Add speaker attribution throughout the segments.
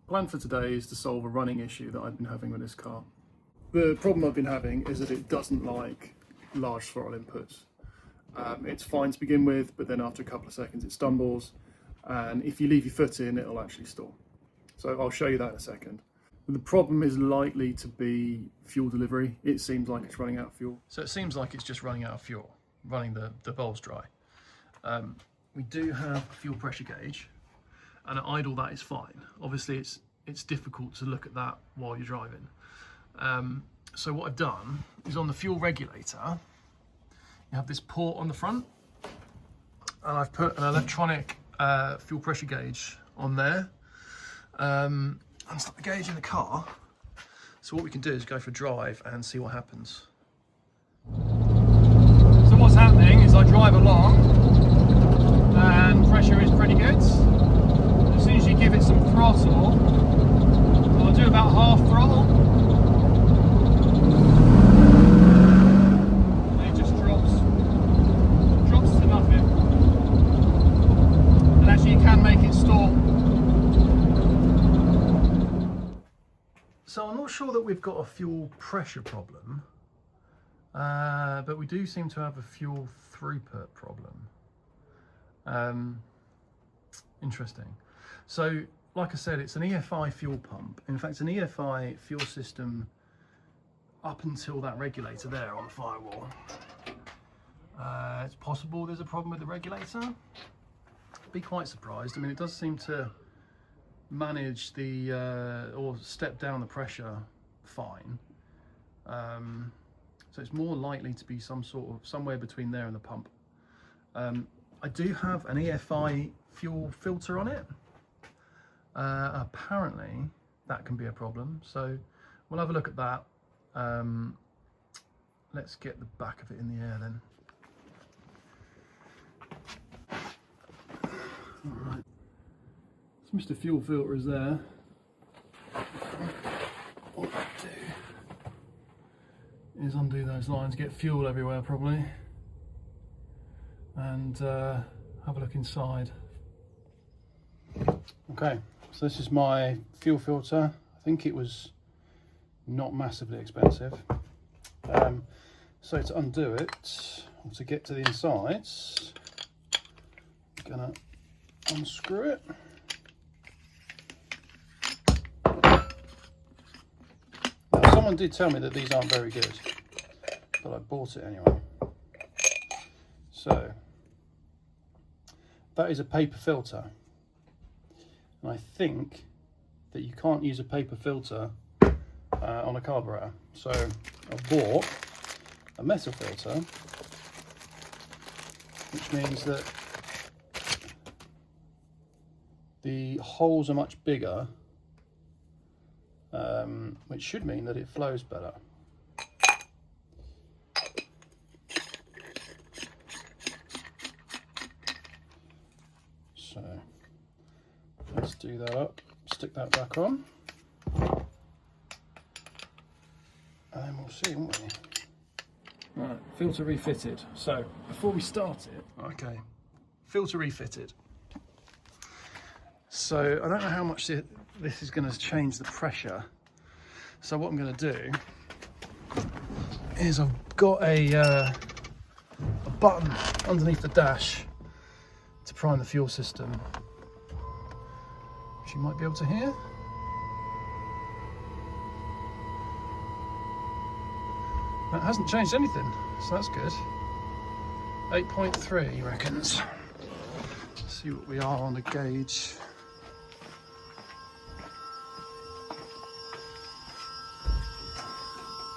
Speaker 1: Plan for today is to solve a running issue that I've been having with this car. The problem I've been having is that it doesn't like large throttle inputs. It's fine to begin with, but then after a couple of seconds it stumbles, and if you leave your foot in, it'll actually stall. So I'll show you that in a second. The problem is likely to be fuel delivery. It seems like it's running out of fuel. So it seems like it's just running out of fuel, running the bulbs dry. We do have a fuel pressure gauge, and at idle that is fine. Obviously it's difficult to look at that while you're driving. So what I've done is on the fuel regulator, you have this port on the front, and I've put an electronic fuel pressure gauge on there. And stop the gauge in the car. So what we can do is go for a drive and see what happens. So what's happening is I drive along and pressure is pretty good. As soon as you give it some throttle, I'll do about half throttle. And it just drops to nothing. And actually you can make it stall. So I'm not sure that we've got a fuel pressure problem, but we do seem to have a fuel throughput problem. Interesting. So, like I said, it's an EFI fuel pump. In fact, an EFI fuel system up until that regulator there on the firewall. It's possible there's a problem with the regulator. I'd be quite surprised. I mean, it does seem to manage the or step down the pressure fine, so it's more likely to be somewhere between there and the pump. I do have an EFI fuel filter on it. Apparently that can be a problem, so we'll have a look at that. Let's get the back of it in the air then. All right. So Mr. Fuel Filter is there. What I do is undo those lines, get fuel everywhere probably, and have a look inside. Okay, so this is my fuel filter. I think it was not massively expensive. So to undo it, or to get to the insides, I'm gonna unscrew it. Someone did tell me that these aren't very good, but I bought it anyway. So that is a paper filter, and I think that you can't use a paper filter on a carburetor. So I bought a metal filter, which means that the holes are much bigger, which should mean that it flows better. So let's do that up, stick that back on, and then we'll see, won't we? Right, filter refitted. So before we start it, okay, filter refitted. So I don't know how much this is going to change the pressure. So what I'm going to do is I've got a button underneath the dash to prime the fuel system, which you might be able to hear. That hasn't changed anything, so that's good. 8.3 he reckons. Let's see what we are on the gauge.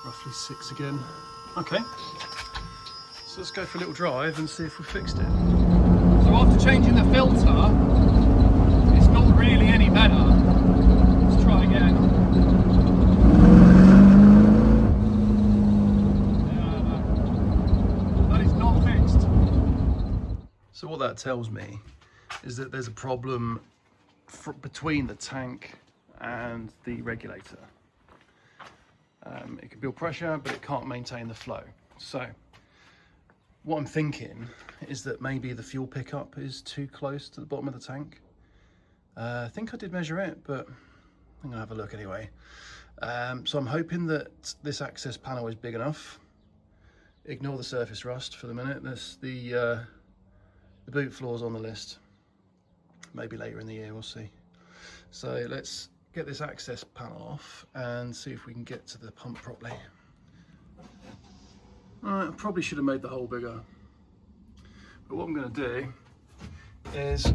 Speaker 1: Roughly 6 again. Okay, so let's go for a little drive and see if we fixed it. So after changing the filter, it's not really any better. Let's try again. Yeah, that is not fixed. So what that tells me is that there's a problem between the tank and the regulator. It can build pressure, but it can't maintain the flow. So what I'm thinking is that maybe the fuel pickup is too close to the bottom of the tank. I think I did measure it, but I'm gonna have a look anyway. So I'm hoping that this access panel is big enough. Ignore the surface rust for the minute. The boot floor's on the list. Maybe later in the year, we'll see. So let's get this access panel off and see if we can get to the pump properly. Alright, I probably should have made the hole bigger. But what I'm going to do is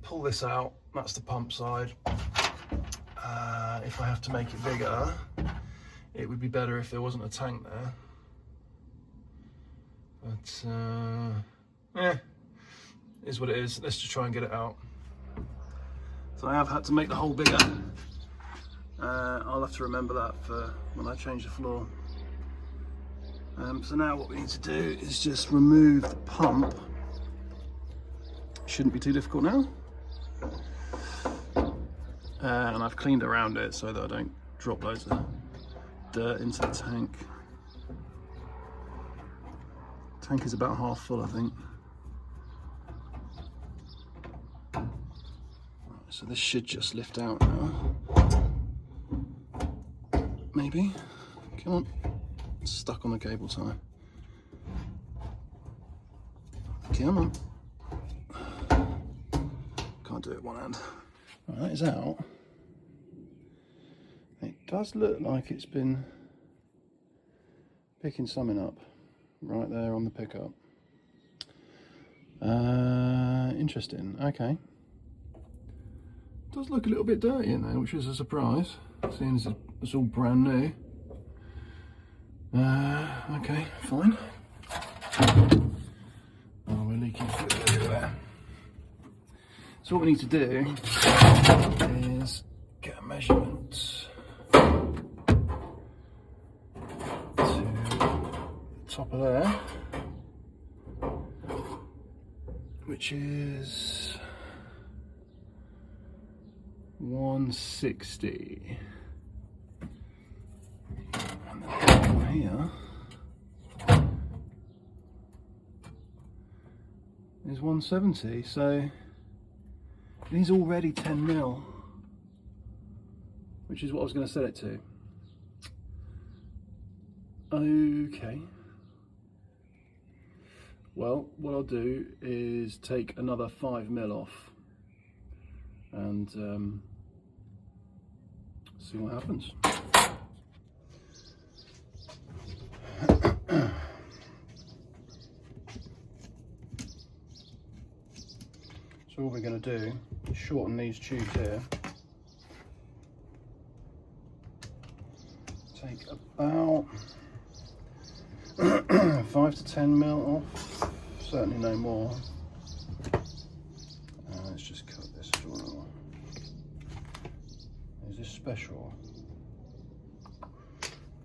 Speaker 1: pull this out. That's the pump side. If I have to make it bigger, it would be better if there wasn't a tank there. But, is what it is. Let's just try and get it out. So I have had to make the hole bigger. I'll have to remember that for when I change the floor. So now what we need to do is just remove the pump. Shouldn't be too difficult now. And I've cleaned around it so that I don't drop loads of dirt into the tank. The tank is about half full, I think. So this should just lift out now. Maybe. Come on. It's stuck on the cable tie. Come on. Can't do it one hand. Right, that is out. It does look like it's been picking something up right there on the pickup. Interesting. Okay. Does look a little bit dirty in there, which is a surprise, seeing as it's all brand new. Okay, fine. Oh, we're leaking fluid everywhere. So what we need to do is get a measurement to the top of there, which is 160. And the one here is 170. So it is already 10 mil, which is what I was going to set it to. Okay. Well, what I'll do is take another 5 mil off and see what happens. So what we're going to do is shorten these tubes here. Take about 5 to 10 mil off, certainly no more. Let's just cut this as well. Is this special?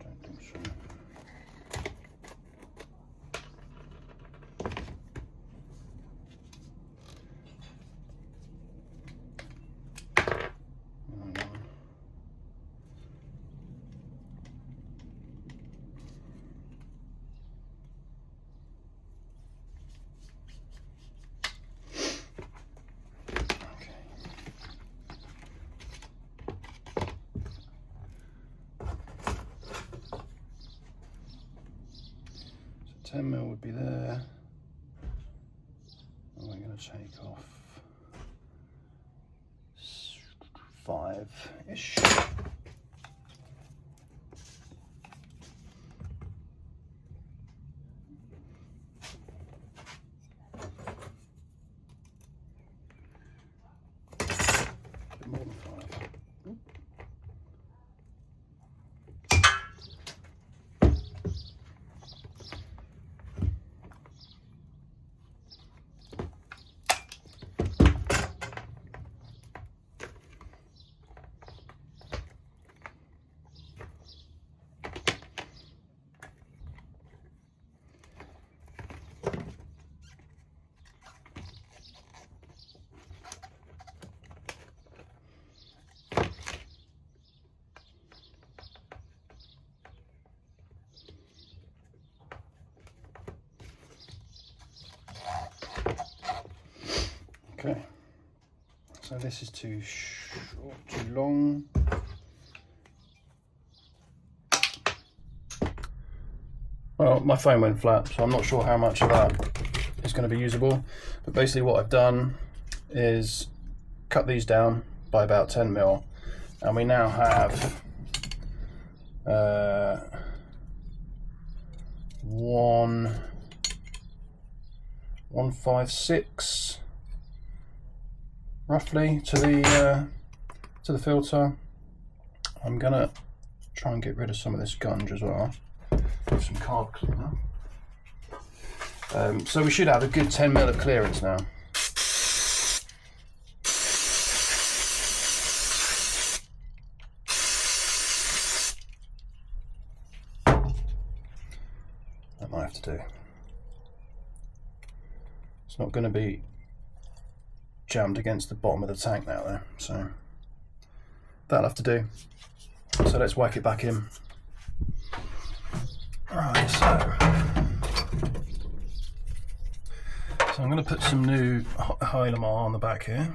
Speaker 1: Don't think so. So 10 mil would be there. And we're going to take off 5-ish. More than 5. Okay, so this is too short, too long.
Speaker 2: Well, my phone went flat, so I'm not sure how much of that is going to be usable. But basically what I've done is cut these down by about 10 mil, and we now have 156 roughly to the filter. I'm gonna try and get rid of some of this gunge as well. Give some carb cleaner. So we should have a good 10 mil of clearance now. That might have to do. It's not going to be jammed against the bottom of the tank now though, so that'll have to do. So let's whack it back in. Alright, so I'm going to put some new Hylamar on the back here.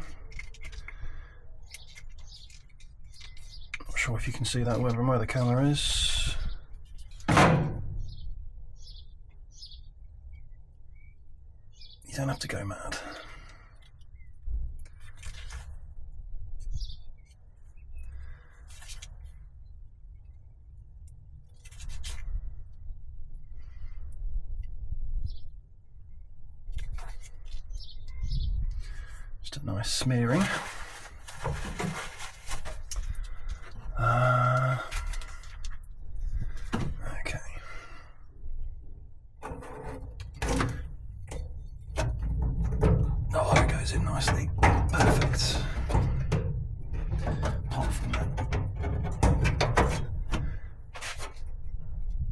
Speaker 2: Not sure if you can see that where the camera is. You don't have to go mad. Just a nice smearing. Okay. Oh, it goes in nicely. Perfect. Apart from that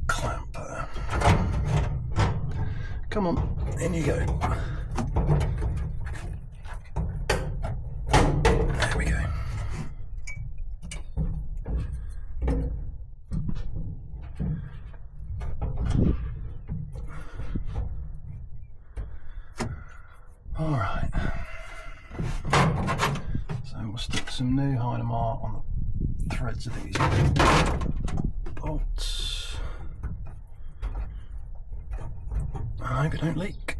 Speaker 2: clamp there. Come on, in you go. There we go. All right. So we'll stick some new Hylamar on the threads of these bolts. I hope it don't leak.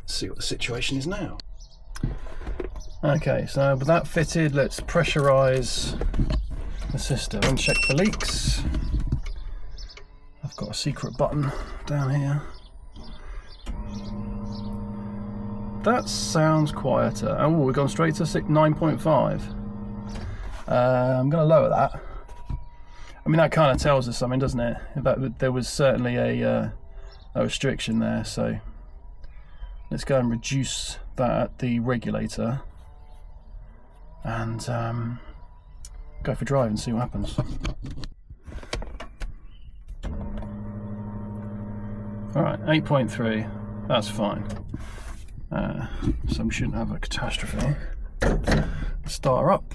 Speaker 2: See what the situation is now. Okay, so with that fitted, let's pressurize the system and check for leaks. I've got a secret button down here. That sounds quieter. Oh, we've gone straight to 9.5. I'm going to lower that. I mean, that kind of tells us something, doesn't it? That there was certainly a restriction there, so let's go and reduce that at the regulator and go for drive and see what happens. Alright, 8.3, that's fine. So we shouldn't have a catastrophe. Start her up.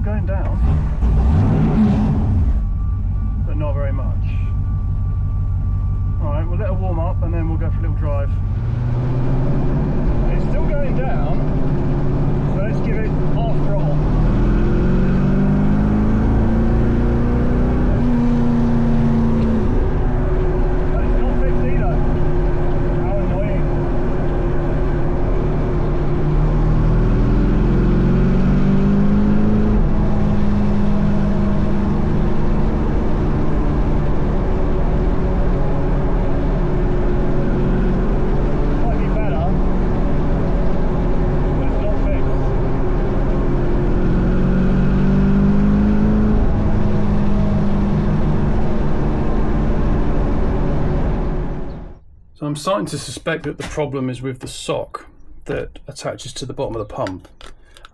Speaker 2: Going down, but not very much. Alright, we'll let her warm up and then we'll go for a little drive. It's still going down, so let's give it half throttle. But it's not fixed either. How annoying. I'm starting to suspect that the problem is with the sock that attaches to the bottom of the pump.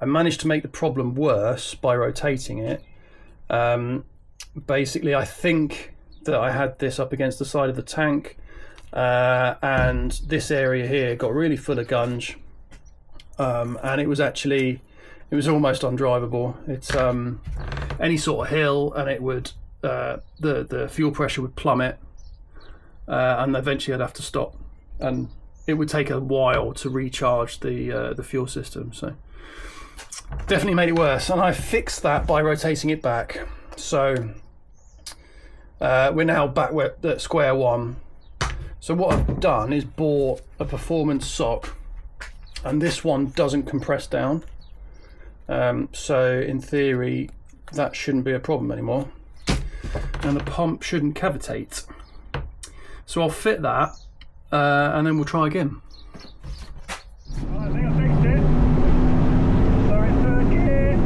Speaker 2: I managed to make the problem worse by rotating it. Basically, I think that I had this up against the side of the tank, and this area here got really full of gunge, and it was almost undrivable. It's any sort of hill, and it would the fuel pressure would plummet, and eventually I'd have to stop, and it would take a while to recharge the fuel system. So definitely made it worse, and I fixed that by rotating it back. So we're now back at square one. So what I've done is bought a performance sock, and this one doesn't compress down. So in theory, that shouldn't be a problem anymore, and the pump shouldn't cavitate. So I'll fit that, and then we'll try again.
Speaker 3: I think I fixed it. So in third gear,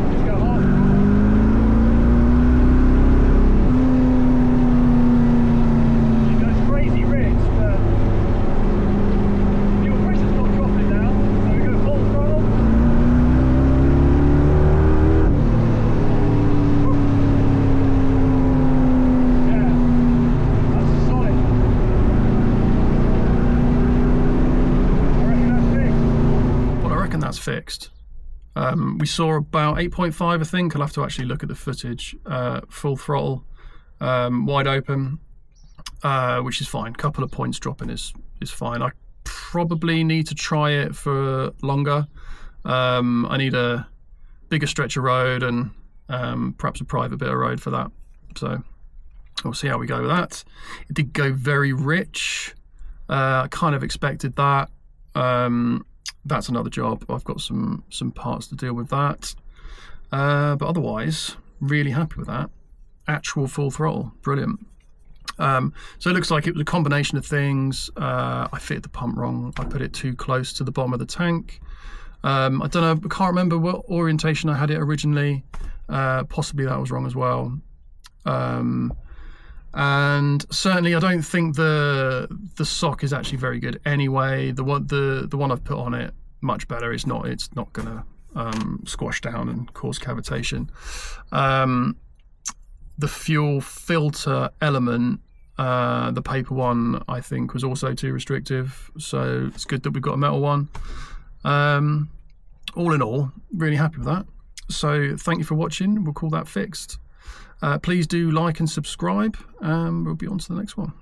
Speaker 3: let's go hot. It goes crazy rich, but fuel pressure's not dropping now, so we go full throttle. Yeah, that's solid.
Speaker 2: I reckon that's fixed. We saw about 8.5, I think. I'll have to actually look at the footage. Full throttle, wide open, which is fine. Couple of points dropping is fine. I probably need to try it for longer. I need a bigger stretch of road and perhaps a private bit of road for that. So we'll see how we go with that. It did go very rich. I kind of expected that. That's another job. I've got some parts to deal with that. But otherwise, really happy with that. Actual full throttle, brilliant. So it looks like it was a combination of things. I fitted the pump wrong. I put it too close to the bottom of the tank. I don't know, I can't remember what orientation I had it originally. Possibly that was wrong as well. And certainly I don't think the sock is actually very good anyway. The one I've put on it, much better. It's not gonna squash down and cause cavitation. The fuel filter element, the paper one, I think was also too restrictive, so it's good that we've got a metal one. All in all, really happy with that. So thank you for watching. We'll call that fixed. Please do like and subscribe, and we'll be on to the next one.